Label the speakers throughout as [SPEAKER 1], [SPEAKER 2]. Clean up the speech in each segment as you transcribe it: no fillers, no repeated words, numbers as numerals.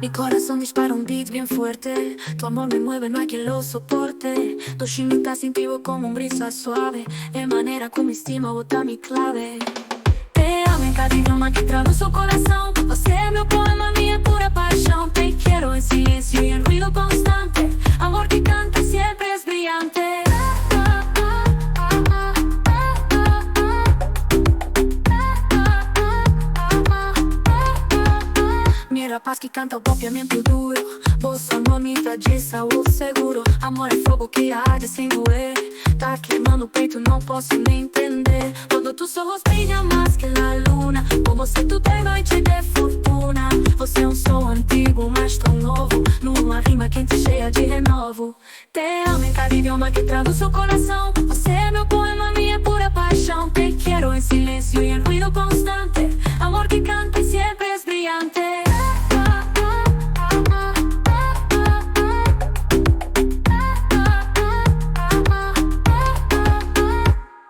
[SPEAKER 1] Mi corazón dispara un beat bien fuerte. Tu amor me mueve, no hay quien lo soporte. Tu chimitas instintivo como un brisa suave. De manera como estima bota mi clave. Te amo em cada idioma que traduzo o coração. Você é meu poema, minha pura paixão. Te quiero en silencio y en ruido constante. Amor que canta siempre es brillante. Mira a paz que canta o golpeamento duro. Bolso amor me traduz saúde seguro. Amor é fogo que arde sem doer. Tá queimando o peito, não posso nem entender. Quando tus ojos brillan más que la luna. Como se tu de noite de fortuna. Você é um som antigo, mas tão novo. Numa rima quente cheia de renovo. Te amo em cada idioma que traduz o coração. Você é meu poema, minha pura paixão. Te quiero en silencio y en ruido constante. Amor que canta y siempre es brillante.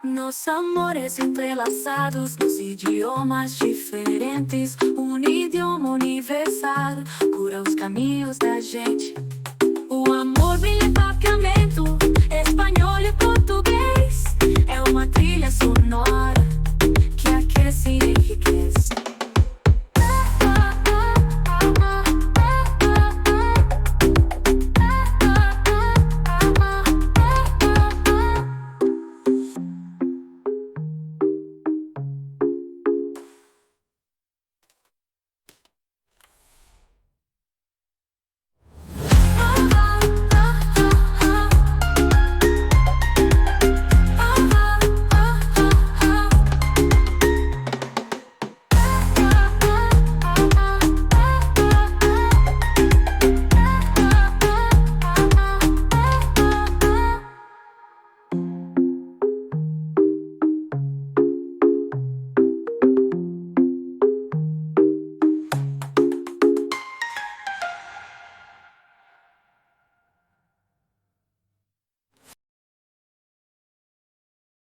[SPEAKER 1] Nos amores entrelaçados, nos idiomas diferentes. Um idioma universal cura os caminhos da gente.